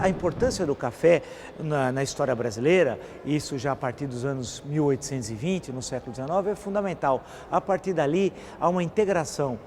A importância do café na história brasileira, isso já a partir dos anos 1820, no século XIX, é fundamental. A partir dali, há uma integração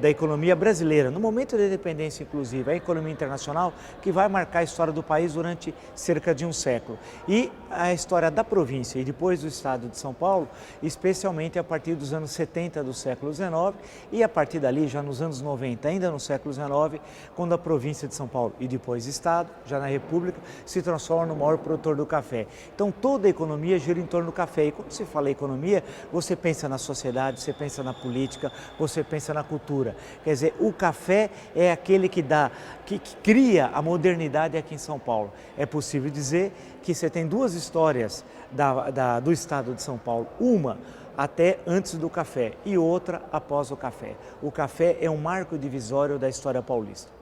da economia brasileira, no momento da independência, inclusive, a economia internacional, que vai marcar a história do país durante cerca de um século. E a história da província e depois do estado de São Paulo, especialmente a partir dos anos 70 do século XIX e a partir dali, já nos anos 90, ainda no século XIX, quando a província de São Paulo e depois estado, já na República, se transforma no maior produtor do café. Então toda a economia gira em torno do café. E quando se fala em economia, você pensa na sociedade, você pensa na política, você pensa na cultura. Quer dizer, o café é aquele que cria a modernidade aqui em São Paulo. É possível dizer que você tem duas histórias do estado de São Paulo. Uma até antes do café e outra após o café. O café é um marco divisório da história paulista.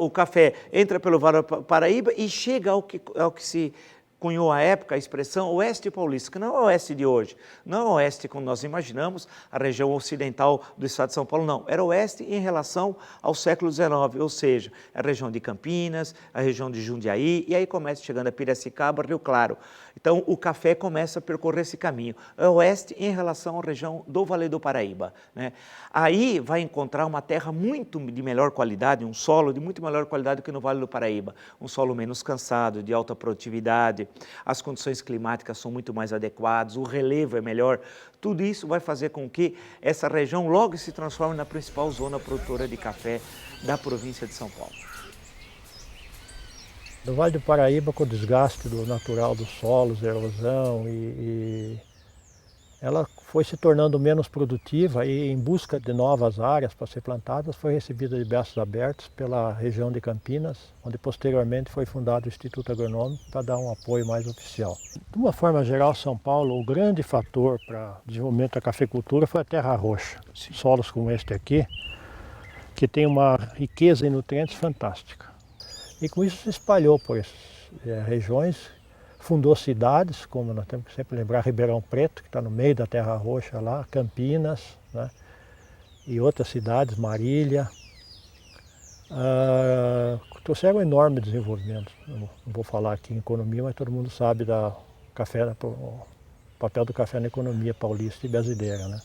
O café entra pelo Vale do Paraíba e chega ao que se cunhou à época a expressão Oeste Paulista, que não é o Oeste de hoje, não é o Oeste como nós imaginamos, a região ocidental do estado de São Paulo, não. Era Oeste em relação ao século XIX, ou seja, a região de Campinas, a região de Jundiaí, e aí começa chegando a Piracicaba, Rio Claro. Então o café começa a percorrer esse caminho, é Oeste em relação à região do Vale do Paraíba, né? Aí vai encontrar uma terra muito de melhor qualidade, um solo de muito melhor qualidade que no Vale do Paraíba, um solo menos cansado, de alta produtividade, as condições climáticas são muito mais adequadas, o relevo é melhor, tudo isso vai fazer com que essa região logo se transforme na principal zona produtora de café da província de São Paulo. No Vale do Paraíba, com o desgaste natural dos solos, erosão ela foi se tornando menos produtiva e em busca de novas áreas para ser plantadas, foi recebida de braços abertos pela região de Campinas, onde posteriormente foi fundado o Instituto Agronômico para dar um apoio mais oficial. De uma forma geral, São Paulo, o grande fator para o desenvolvimento da cafeicultura foi a terra roxa. Sim. Solos como este aqui, que tem uma riqueza em nutrientes fantástica. E com isso se espalhou por essas regiões, fundou cidades, como nós temos que sempre lembrar, Ribeirão Preto, que está no meio da Terra Roxa lá, Campinas, né? E outras cidades, Marília. Trouxeram um enorme desenvolvimento. Não vou falar aqui em economia, mas todo mundo sabe o papel do café na economia paulista e brasileira, né?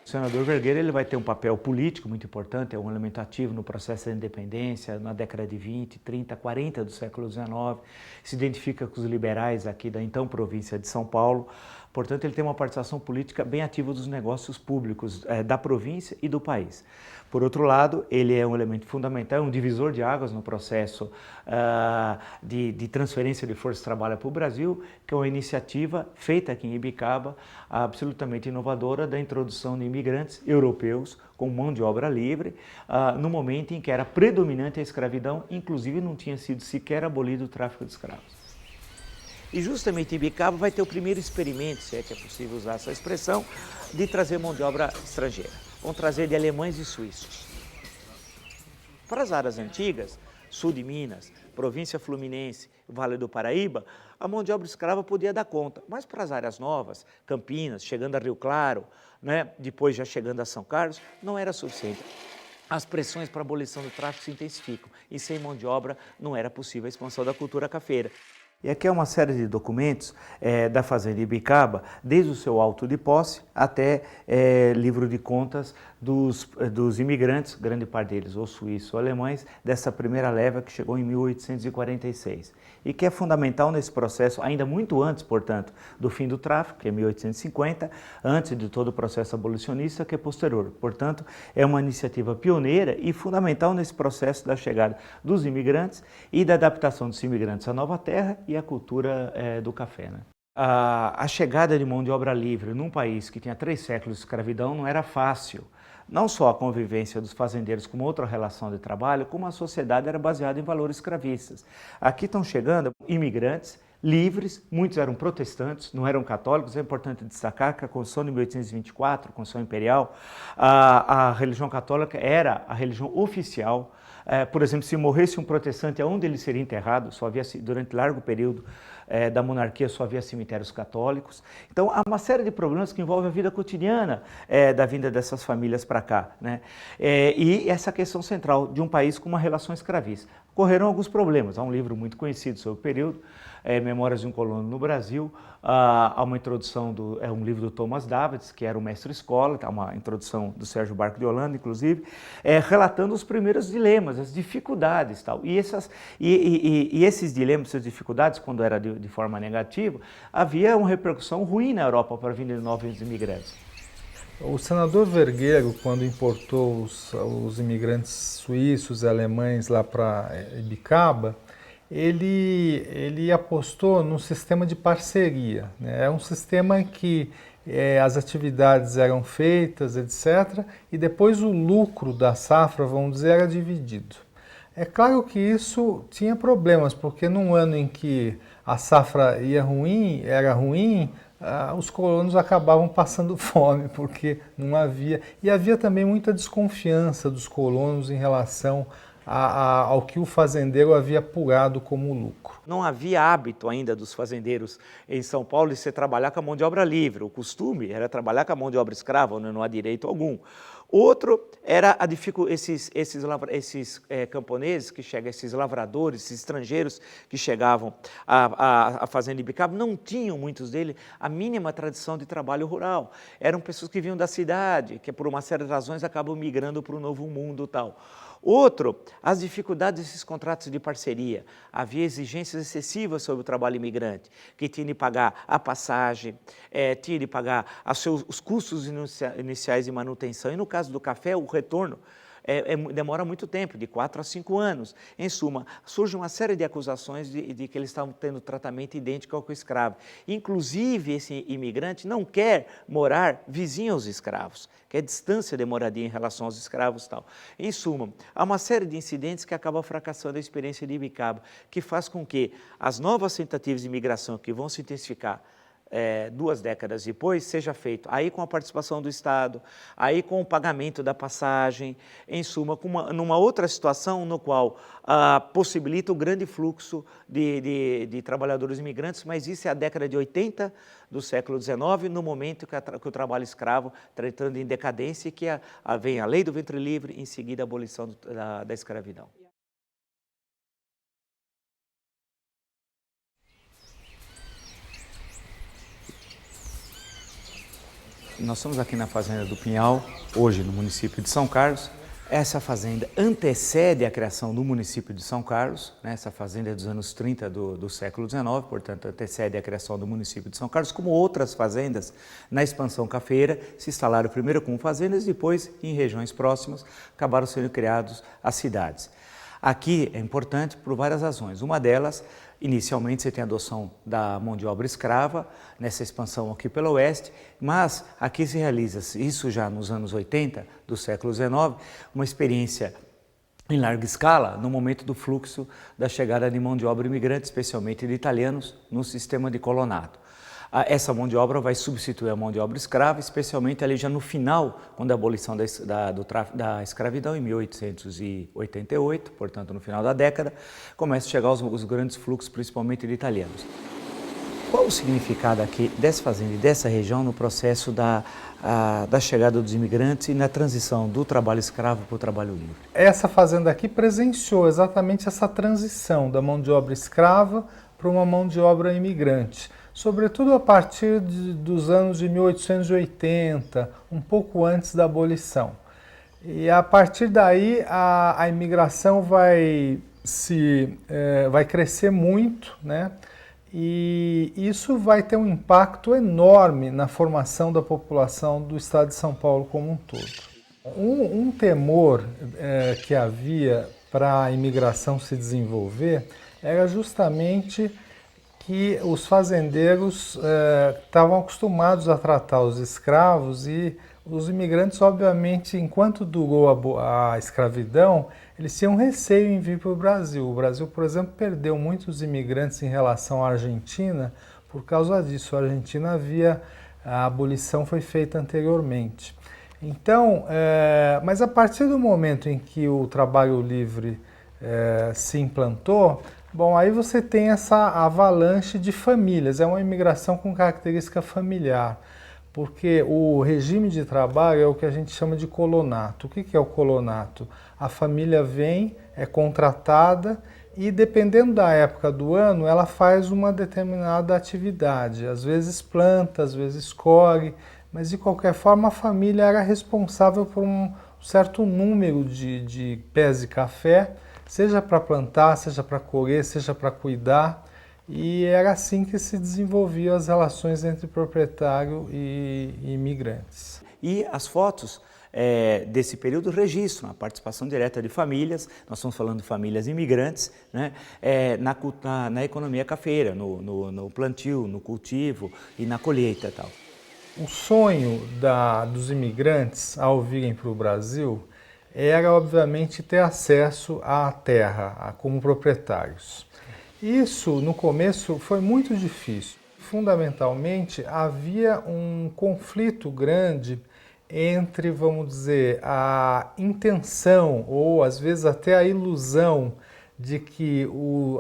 O senador Vergueiro ele vai ter um papel político muito importante, é um elemento ativo no processo da independência, na década de 20, 30, 40 do século XIX, se identifica com os liberais aqui da então província de São Paulo, portanto ele tem uma participação política bem ativa dos negócios públicos da província e do país. Por outro lado, ele é um elemento fundamental, é um divisor de águas no processo de transferência de força de trabalho para o Brasil, que é uma iniciativa feita aqui em Ibicaba, absolutamente inovadora, da introdução de imigrantes europeus com mão de obra livre, no momento em que era predominante a escravidão, inclusive não tinha sido sequer abolido o tráfico de escravos. E justamente Ibicaba vai ter o primeiro experimento, se é que é possível usar essa expressão, de trazer mão de obra estrangeira. Vão trazer de alemães e suíços. Para as áreas antigas, sul de Minas, província fluminense, Vale do Paraíba, a mão de obra escrava podia dar conta. Mas para as áreas novas, Campinas, chegando a Rio Claro, né, depois já chegando a São Carlos, não era suficiente. As pressões para a abolição do tráfico se intensificam e sem mão de obra não era possível a expansão da cultura cafeira. E aqui é uma série de documentos da Fazenda Ibicaba, desde o seu auto de posse até livro de contas dos imigrantes, grande parte deles ou suíços ou alemães, dessa primeira leva que chegou em 1846. E que é fundamental nesse processo, ainda muito antes, portanto, do fim do tráfico, que é 1850, antes de todo o processo abolicionista, que é posterior. Portanto, é uma iniciativa pioneira e fundamental nesse processo da chegada dos imigrantes e da adaptação dos imigrantes à nova terra e à cultura do café, né? A chegada de mão de obra livre num país que tinha 3 séculos de escravidão não era fácil. Não só a convivência dos fazendeiros com outra relação de trabalho, como a sociedade era baseada em valores escravistas. Aqui estão chegando imigrantes livres, muitos eram protestantes, não eram católicos. É importante destacar que a Constituição de 1824, a Constituição Imperial, a religião católica era a religião oficial Por exemplo, se morresse um protestante, aonde ele seria enterrado? Só havia, durante largo período da monarquia, só havia cemitérios católicos. Então, há uma série de problemas que envolvem a vida cotidiana da vinda dessas famílias para cá, né? E essa questão central de um país com uma relação escravista. Ocorreram alguns problemas. Há um livro muito conhecido sobre o período, Memórias de um Colono no Brasil. Há uma introdução, um livro do Thomas Davids, que era o mestre-escola, uma introdução do Sérgio Barco de Holanda, inclusive, relatando os primeiros dilemas, as dificuldades. Tal. E esses dilemas, essas dificuldades, quando era de forma negativa, havia uma repercussão ruim na Europa para a vinda de novos imigrantes. O senador Vergueiro, quando importou os imigrantes suíços e alemães lá para Ibicaba, ele apostou num sistema de parceria, né? É um sistema que as atividades eram feitas, etc., e depois o lucro da safra, vamos dizer, era dividido. É claro que isso tinha problemas, porque num ano em que a safra era ruim, os colonos acabavam passando fome, porque não havia... E havia também muita desconfiança dos colonos em relação ao que o fazendeiro havia apurado como lucro. Não havia hábito ainda dos fazendeiros em São Paulo de se trabalhar com a mão de obra livre. O costume era trabalhar com a mão de obra escrava, onde não há direito algum. Outro era esses camponeses que chegam, esses lavradores, esses estrangeiros que chegavam à fazenda Ibicaba, não tinham, muitos deles, a mínima tradição de trabalho rural. Eram pessoas que vinham da cidade, que por uma série de razões acabam migrando para o novo mundo e tal. Outro, as dificuldades desses contratos de parceria. Havia exigências excessivas sobre o trabalho imigrante, que tinha de pagar a passagem, tinha de pagar os custos iniciais de manutenção. E no caso do café, o retorno demora muito tempo, de 4 a 5 anos. Em suma, surge uma série de acusações de que eles estavam tendo tratamento idêntico ao que o escravo. Inclusive, esse imigrante não quer morar vizinho aos escravos, quer distância de moradia em relação aos escravos e tal. Em suma, há uma série de incidentes que acabam fracassando a experiência de Ibicaba, que faz com que as novas tentativas de imigração que vão se intensificar 2 décadas depois, seja feito aí com a participação do Estado, aí com o pagamento da passagem, em suma, numa outra situação no qual possibilita o grande fluxo de trabalhadores imigrantes, mas isso é a década de 80 do século XIX, no momento que o trabalho escravo está entrando em decadência e que vem a lei do ventre livre, em seguida a abolição da escravidão. Nós estamos aqui na Fazenda do Pinhal, hoje no município de São Carlos. Essa fazenda antecede a criação do município de São Carlos, né? Essa fazenda é dos anos 30 do século XIX, portanto antecede a criação do município de São Carlos, como outras fazendas na expansão cafeeira se instalaram primeiro como fazendas e depois em regiões próximas acabaram sendo criadas as cidades. Aqui é importante por várias razões. Uma delas, inicialmente você tem a adoção da mão de obra escrava, nessa expansão aqui pelo oeste, mas aqui se realiza, isso já nos anos 80 do século XIX, uma experiência em larga escala no momento do fluxo da chegada de mão de obra imigrante, especialmente de italianos, no sistema de colonado. Essa mão de obra vai substituir a mão de obra escrava, especialmente ali já no final, quando a abolição da escravidão, em 1888, portanto no final da década, começa a chegar os grandes fluxos, principalmente de italianos. Qual o significado aqui dessa fazenda e dessa região no processo da chegada dos imigrantes e na transição do trabalho escravo para o trabalho livre? Essa fazenda aqui presenciou exatamente essa transição da mão de obra escrava para uma mão de obra imigrante, sobretudo a partir dos anos de 1880, um pouco antes da abolição. E a partir daí a imigração vai crescer muito, né? E isso vai ter um impacto enorme na formação da população do estado de São Paulo como um todo. Um temor que havia para a imigração se desenvolver era justamente que os fazendeiros estavam acostumados a tratar os escravos e os imigrantes, obviamente, enquanto durou a escravidão, eles tinham receio em vir para o Brasil. O Brasil, por exemplo, perdeu muitos imigrantes em relação à Argentina por causa disso. A Argentina a abolição foi feita anteriormente. Então, mas a partir do momento em que o trabalho livre se implantou, bom, aí você tem essa avalanche de famílias, é uma imigração com característica familiar, porque o regime de trabalho é o que a gente chama de colonato. O que é o colonato? A família vem, é contratada e, dependendo da época do ano, ela faz uma determinada atividade, às vezes planta, às vezes colhe, mas de qualquer forma a família era responsável por um certo número de pés de café, seja para plantar, seja para colher, seja para cuidar, e era assim que se desenvolviam as relações entre proprietário e imigrantes. E as fotos desse período registram a participação direta de famílias, nós estamos falando de famílias imigrantes, né, na economia cafeira, no plantio, no cultivo e na colheita e tal. O sonho dos imigrantes ao virem para o Brasil era, obviamente, ter acesso à terra como proprietários. Isso, no começo, foi muito difícil. Fundamentalmente, havia um conflito grande entre, vamos dizer, a intenção ou, às vezes, até a ilusão de que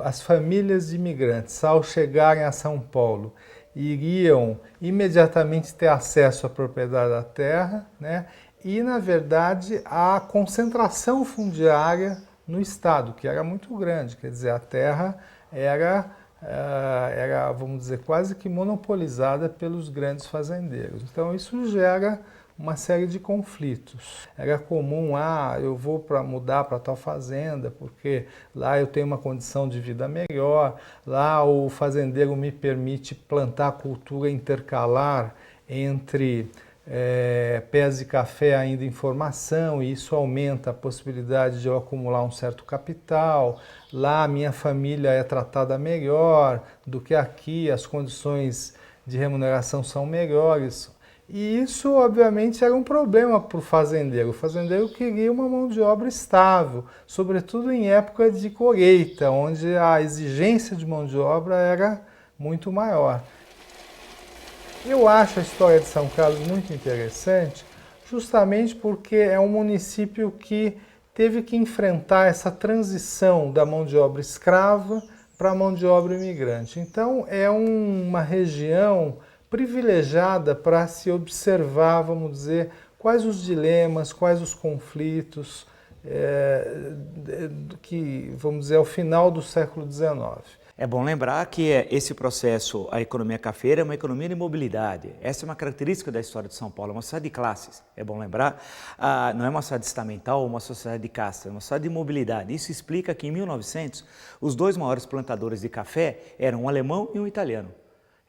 as famílias de imigrantes, ao chegarem a São Paulo, iriam imediatamente ter acesso à propriedade da terra, né? E, na verdade, a concentração fundiária no Estado, que era muito grande, quer dizer, a terra era, vamos dizer, quase que monopolizada pelos grandes fazendeiros. Então, isso gera uma série de conflitos. Era comum, eu vou mudar para tal fazenda, porque lá eu tenho uma condição de vida melhor, lá o fazendeiro me permite plantar cultura intercalar entre pés de café ainda em formação, e isso aumenta a possibilidade de eu acumular um certo capital. Lá a minha família é tratada melhor do que aqui, as condições de remuneração são melhores. E isso, obviamente, era um problema para o fazendeiro. O fazendeiro queria uma mão de obra estável, sobretudo em época de colheita, onde a exigência de mão de obra era muito maior. Eu acho a história de São Carlos muito interessante, justamente porque é um município que teve que enfrentar essa transição da mão de obra escrava para a mão de obra imigrante. Então, é uma região privilegiada para se observar, vamos dizer, quais os dilemas, quais os conflitos que, vamos dizer, ao final do século XIX. É bom lembrar que esse processo, a economia cafeira, é uma economia de mobilidade. Essa é uma característica da história de São Paulo, é uma cidade de classes. É bom lembrar, não é uma cidade estamental ou uma sociedade de casta, é uma cidade de mobilidade. Isso explica que em 1900, os dois maiores plantadores de café eram um alemão e um italiano.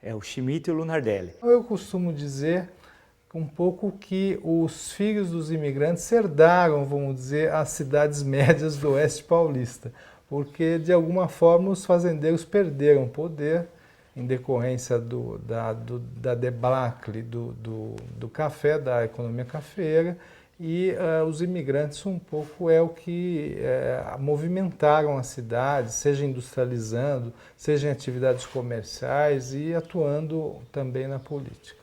É o Schmidt e o Lunardelli. Eu costumo dizer um pouco que os filhos dos imigrantes herdaram, vamos dizer, as cidades médias do oeste paulista, porque de alguma forma os fazendeiros perderam poder em decorrência da debacle do café, da economia cafeira, e os imigrantes um pouco é o que movimentaram a cidade, seja industrializando, seja em atividades comerciais e atuando também na política.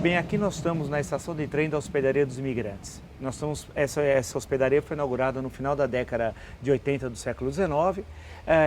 Bem, aqui nós estamos na estação de trem da Hospedaria dos Imigrantes. Essa hospedaria foi inaugurada no final da década de 80 do século XIX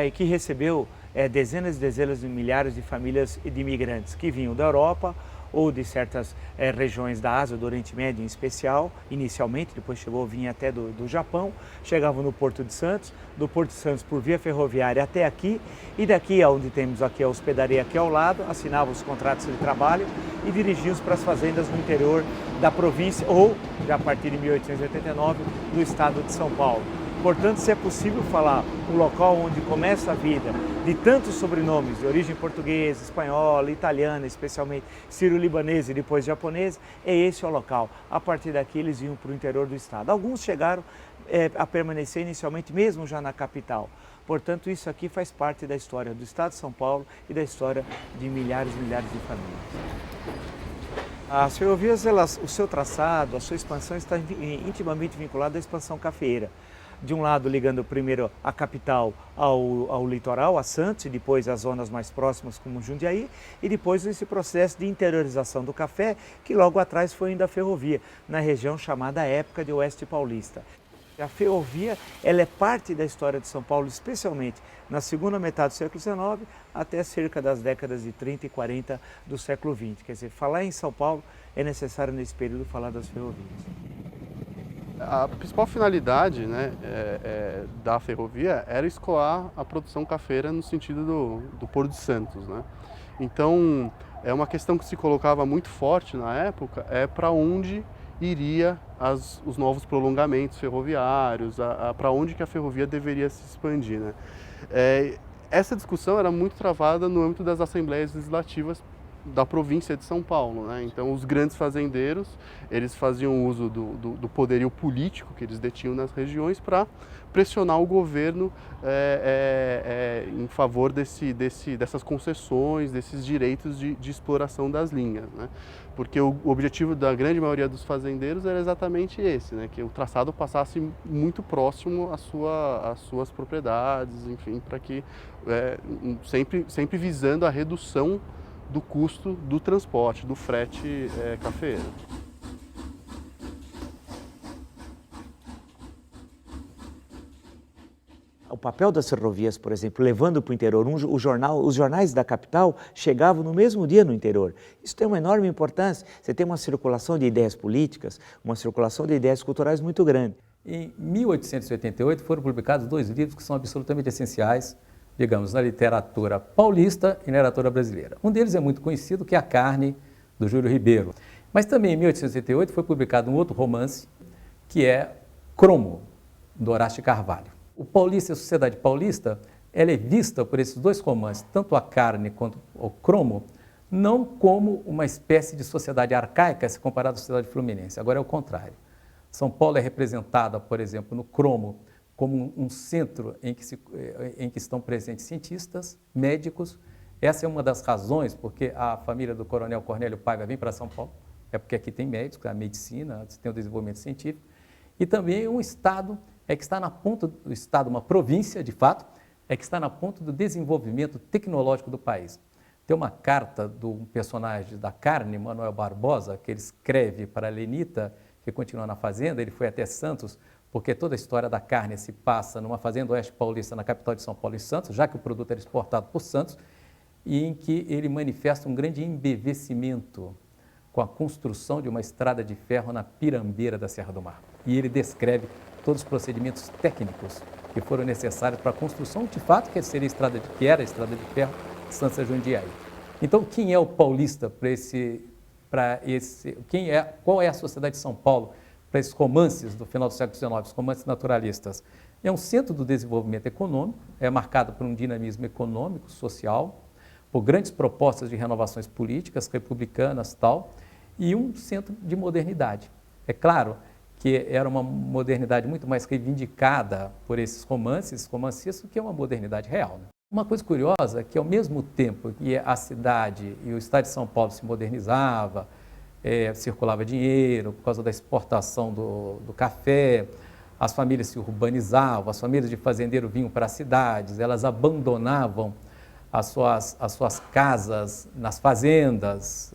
e que recebeu dezenas e dezenas de milhares de famílias de imigrantes que vinham da Europa ou de certas regiões da Ásia, do Oriente Médio em especial, inicialmente, depois vinha até do Japão, chegavam no Porto de Santos, do Porto de Santos por via ferroviária até aqui, e daqui onde temos aqui a hospedaria aqui ao lado, assinavam os contratos de trabalho e dirigiam-se para as fazendas no interior da província ou, já a partir de 1889, do estado de São Paulo. Portanto, se é possível falar um local onde começa a vida de tantos sobrenomes de origem portuguesa, espanhola, italiana, especialmente sírio-libanesa e depois japonesa, é esse o local. A partir daqui eles iam para o interior do estado. Alguns chegaram a permanecer inicialmente mesmo já na capital. Portanto, isso aqui faz parte da história do estado de São Paulo e da história de milhares e milhares de famílias. As ferrovias, o seu traçado, a sua expansão está intimamente vinculada à expansão cafeeira. De um lado, ligando primeiro a capital ao litoral, a Santos, e depois às zonas mais próximas como Jundiaí, e depois esse processo de interiorização do café, que logo atrás foi indo a ferrovia, na região chamada época de Oeste Paulista. A ferrovia, ela é parte da história de São Paulo, especialmente na segunda metade do século XIX até cerca das décadas de 30 e 40 do século XX. Quer dizer, falar em São Paulo é necessário nesse período falar das ferrovias. A principal finalidade, né, da ferrovia era escoar a produção cafeira no sentido do Porto de Santos, né? Então, é uma questão que se colocava muito forte na época, para onde iria os novos prolongamentos ferroviários, para onde que a ferrovia deveria se expandir, né? Essa discussão era muito travada no âmbito das assembleias legislativas da província de São Paulo, né? Então, os grandes fazendeiros, eles faziam uso do poderio político que eles detinham nas regiões para pressionar o governo em favor dessas concessões, desses direitos de exploração das linhas, né? Porque o objetivo da grande maioria dos fazendeiros era exatamente esse, né? Que o traçado passasse muito próximo às suas propriedades, enfim, para que sempre visando a redução do custo do transporte, do frete cafeeiro. O papel das ferrovias, por exemplo, levando para o interior, os jornais da capital chegavam no mesmo dia no interior. Isso tem uma enorme importância. Você tem uma circulação de ideias políticas, uma circulação de ideias culturais muito grande. Em 1888 foram publicados 2 livros que são absolutamente essenciais, digamos, na literatura paulista e na literatura brasileira. Um deles é muito conhecido, que é A Carne, do Júlio Ribeiro. Mas também em 1888 foi publicado um outro romance, que é Cromo, do Horácio de Carvalho. O Paulista e a Sociedade Paulista, ela é vista por esses 2 romances, tanto A Carne quanto o Cromo, não como uma espécie de sociedade arcaica se comparada à sociedade fluminense. Agora é o contrário. São Paulo é representada, por exemplo, no Cromo, como um centro em que estão presentes cientistas, médicos. Essa é uma das razões porque a família do Coronel Cornélio Paiva vem para São Paulo, é porque aqui tem médicos, a medicina, tem o desenvolvimento científico, e também um estado que está na ponta do estado, uma província, de fato, que está na ponta do desenvolvimento tecnológico do país. Tem uma carta do personagem da Carne, Manuel Barbosa, que ele escreve para a Lenita, que continua na fazenda, ele foi até Santos, porque toda a história da carne se passa numa fazenda oeste paulista, na capital de São Paulo, em Santos, já que o produto era exportado por Santos, e em que ele manifesta um grande embevecimento com a construção de uma estrada de ferro na Pirambeira da Serra do Mar. E ele descreve todos os procedimentos técnicos que foram necessários para a construção, de fato, que era a estrada de ferro de Santos a Jundiaí. Então, quem é o paulista qual é a sociedade de São Paulo para esses romances do final do século XIX, os romances naturalistas? É um centro do desenvolvimento econômico, é marcado por um dinamismo econômico, social, por grandes propostas de renovações políticas, republicanas, tal, e um centro de modernidade. É claro que era uma modernidade muito mais reivindicada por esses romancistas, do que é uma modernidade real, né? Uma coisa curiosa é que, ao mesmo tempo que a cidade e o estado de São Paulo se modernizava, circulava dinheiro por causa da exportação do café, as famílias se urbanizavam, as famílias de fazendeiro vinham para as cidades, elas abandonavam as suas casas nas fazendas,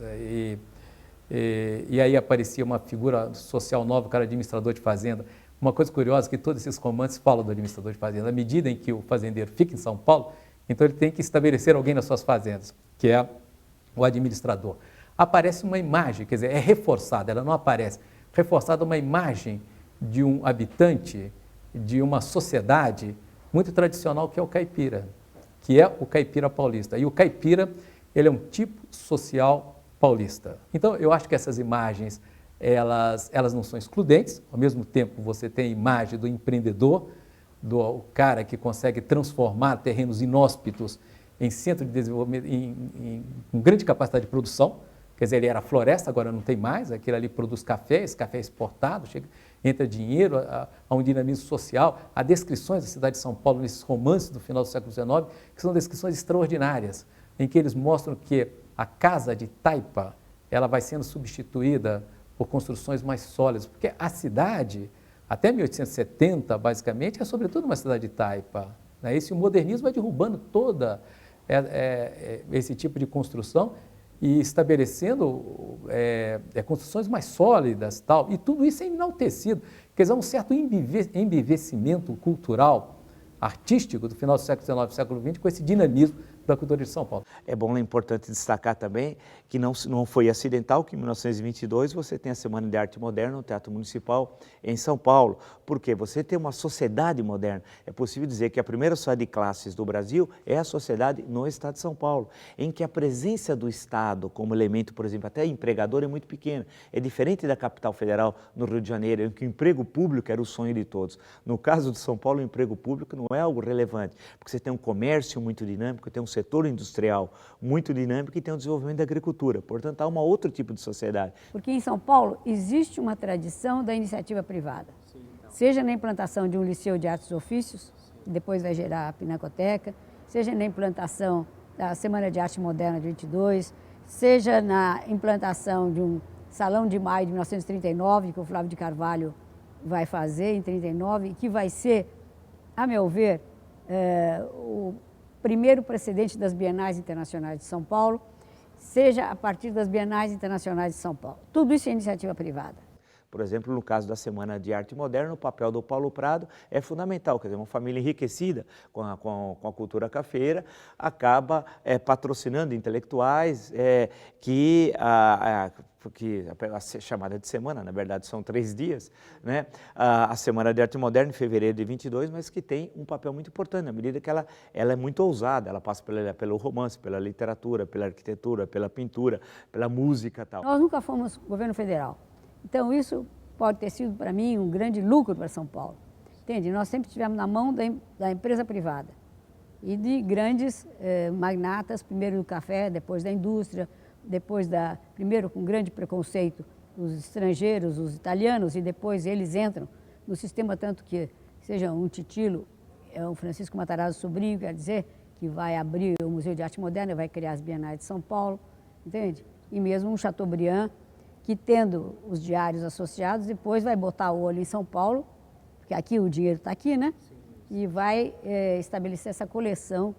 e aí aparecia uma figura social nova, que era administrador de fazenda. Uma coisa curiosa é que todos esses romances falam do administrador de fazenda. À medida em que o fazendeiro fica em São Paulo, então ele tem que estabelecer alguém nas suas fazendas, que é o administrador. Aparece uma imagem, quer dizer, é reforçada, ela não aparece, reforçada uma imagem de um habitante, de uma sociedade muito tradicional, que é o caipira, que é o caipira paulista. E o caipira, ele é um tipo social paulista. Então, eu acho que essas imagens, elas não são excludentes. Ao mesmo tempo, você tem a imagem do empreendedor, do cara que consegue transformar terrenos inóspitos em centro de desenvolvimento, com grande capacidade de produção. Quer dizer, ele era floresta, agora não tem mais, aquilo ali produz café, esse café é exportado, entra dinheiro, há um dinamismo social. Há descrições da cidade de São Paulo nesses romances do final do século XIX, que são descrições extraordinárias, em que eles mostram que a casa de taipa ela vai sendo substituída por construções mais sólidas, porque a cidade, até 1870, basicamente, é sobretudo uma cidade de taipa, né? Esse modernismo vai derrubando toda esse tipo de construção e estabelecendo construções mais sólidas, tal, e tudo isso é enaltecido. Quer dizer, um certo embevecimento cultural, artístico do final do século XIX e século XX com esse dinamismo da cultura de São Paulo. É bom, é importante destacar também que não foi acidental que em 1922 você tem a Semana de Arte Moderna no Teatro Municipal em São Paulo, porque você tem uma sociedade moderna. É possível dizer que a primeira sociedade de classes do Brasil é a sociedade no Estado de São Paulo, em que a presença do Estado como elemento, por exemplo, até empregador é muito pequena. É diferente da capital federal no Rio de Janeiro, em que o emprego público era o sonho de todos. No caso de São Paulo, o emprego público não é algo relevante, porque você tem um comércio muito dinâmico, tem um setor industrial muito dinâmico e tem o desenvolvimento da agricultura. Portanto, há um outro tipo de sociedade. Porque em São Paulo existe uma tradição da iniciativa privada. Seja na implantação de um liceu de artes e ofícios, que depois vai gerar a Pinacoteca, seja na implantação da Semana de Arte Moderna de 22, seja na implantação de um Salão de Maio de 1939, que o Flávio de Carvalho vai fazer em 39, que vai ser, a meu ver, o primeiro precedente das Bienais Internacionais de São Paulo, seja a partir das Bienais Internacionais de São Paulo. Tudo isso é iniciativa privada. Por exemplo, no caso da Semana de Arte Moderna, o papel do Paulo Prado é fundamental. Quer dizer, uma família enriquecida com a cultura cafeira acaba patrocinando intelectuais que a chamada de semana, na verdade são 3 dias, né? A Semana de Arte Moderna em fevereiro de 22, mas que tem um papel muito importante, na medida que ela é muito ousada, ela passa pelo romance, pela literatura, pela arquitetura, pela pintura, pela música e tal. Nós nunca fomos governo federal, então isso pode ter sido para mim um grande lucro para São Paulo, entende? Nós sempre estivemos na mão da empresa privada e de grandes magnatas, primeiro do café, depois da indústria, depois primeiro com grande preconceito os estrangeiros, os italianos, e depois eles entram no sistema, tanto que seja um Titilo, o Francisco Matarazzo Sobrinho, quer dizer, que vai abrir o Museu de Arte Moderna, vai criar as Bienais de São Paulo, entende? E mesmo um Chateaubriand, que tendo os diários associados, depois vai botar o olho em São Paulo, porque aqui o dinheiro está aqui, né? E vai estabelecer essa coleção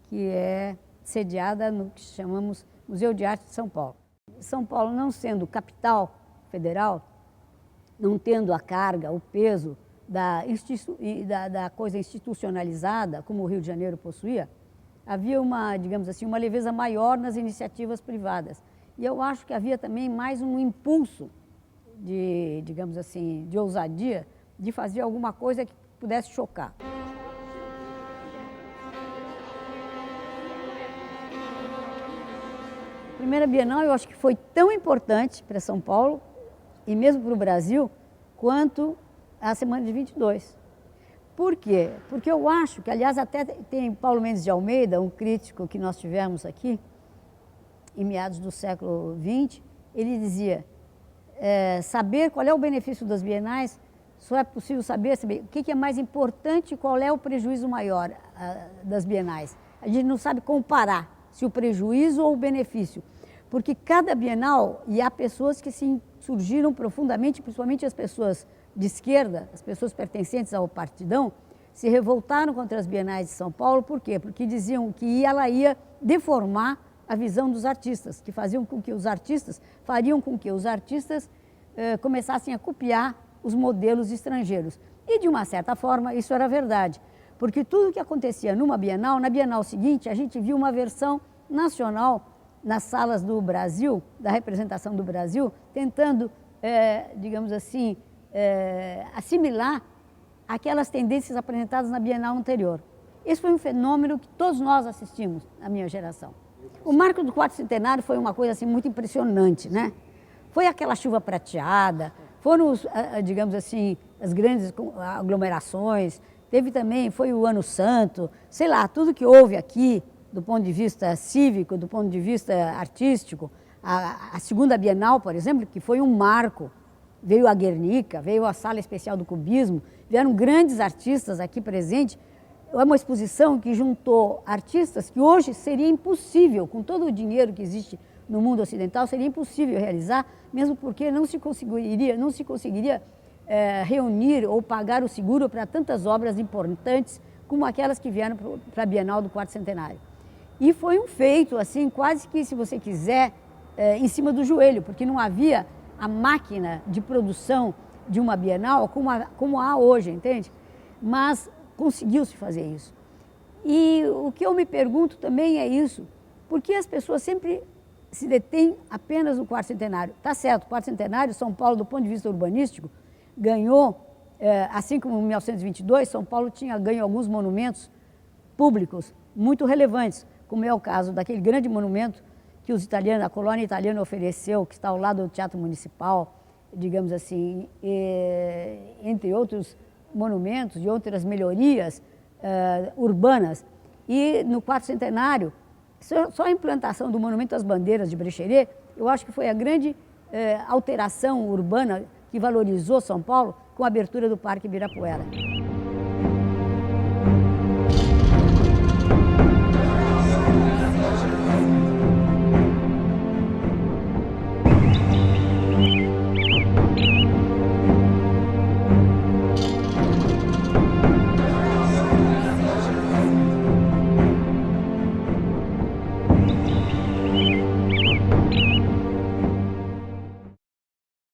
que é sediada no que chamamos Museu de Arte de São Paulo. São Paulo, não sendo capital federal, não tendo a carga, o peso da coisa institucionalizada, como o Rio de Janeiro possuía, havia uma, digamos assim, uma leveza maior nas iniciativas privadas. E eu acho que havia também mais um impulso de, digamos assim, de ousadia, de fazer alguma coisa que pudesse chocar. A primeira Bienal eu acho que foi tão importante para São Paulo e mesmo para o Brasil quanto a Semana de 22. Por quê? Porque eu acho que, aliás, até tem Paulo Mendes de Almeida, um crítico que nós tivemos aqui, em meados do século XX, ele dizia, saber qual é o benefício das bienais, só é possível saber o que é mais importante e qual é o prejuízo maior das bienais. A gente não sabe comparar se o prejuízo ou o benefício, porque cada bienal, e há pessoas que se insurgiram profundamente, principalmente as pessoas de esquerda, as pessoas pertencentes ao partidão, se revoltaram contra as bienais de São Paulo. Por quê? Porque diziam que ela ia deformar a visão dos artistas, que fariam com que os artistas começassem a copiar os modelos estrangeiros. E, de uma certa forma, isso era verdade, porque tudo o que acontecia numa Bienal, na Bienal seguinte, a gente viu uma versão nacional nas salas do Brasil, da representação do Brasil, tentando, digamos assim, assimilar aquelas tendências apresentadas na Bienal anterior. Esse foi um fenômeno que todos nós assistimos, na minha geração. O marco do 4º centenário foi uma coisa assim muito impressionante, né? Foi aquela chuva prateada, foram, digamos assim, as grandes aglomerações, teve também, foi o Ano Santo, sei lá, tudo que houve aqui, do ponto de vista cívico, do ponto de vista artístico. A segunda Bienal, por exemplo, que foi um marco, veio a Guernica, veio a Sala Especial do Cubismo, vieram grandes artistas aqui presentes. É uma exposição que juntou artistas que hoje seria impossível, com todo o dinheiro que existe no mundo ocidental seria impossível realizar, mesmo porque não se conseguiria reunir ou pagar o seguro para tantas obras importantes como aquelas que vieram para a Bienal do Quarto Centenário. E foi um feito, assim, quase que, se você quiser, em cima do joelho, porque não havia a máquina de produção de uma Bienal como há hoje, entende? Mas conseguiu-se fazer isso. E o que eu me pergunto também é isso, por que as pessoas sempre se detêm apenas no Quarto Centenário? Tá certo, o Quarto Centenário, São Paulo, do ponto de vista urbanístico, ganhou, assim como em 1922, São Paulo tinha ganho alguns monumentos públicos muito relevantes, como é o caso daquele grande monumento que a colônia italiana ofereceu, que está ao lado do Teatro Municipal, digamos assim, entre outros monumentos e outras melhorias urbanas. E no Quarto Centenário, só a implantação do Monumento às Bandeiras de Brecheret, eu acho que foi a grande alteração urbana que valorizou São Paulo com a abertura do Parque Ibirapuera.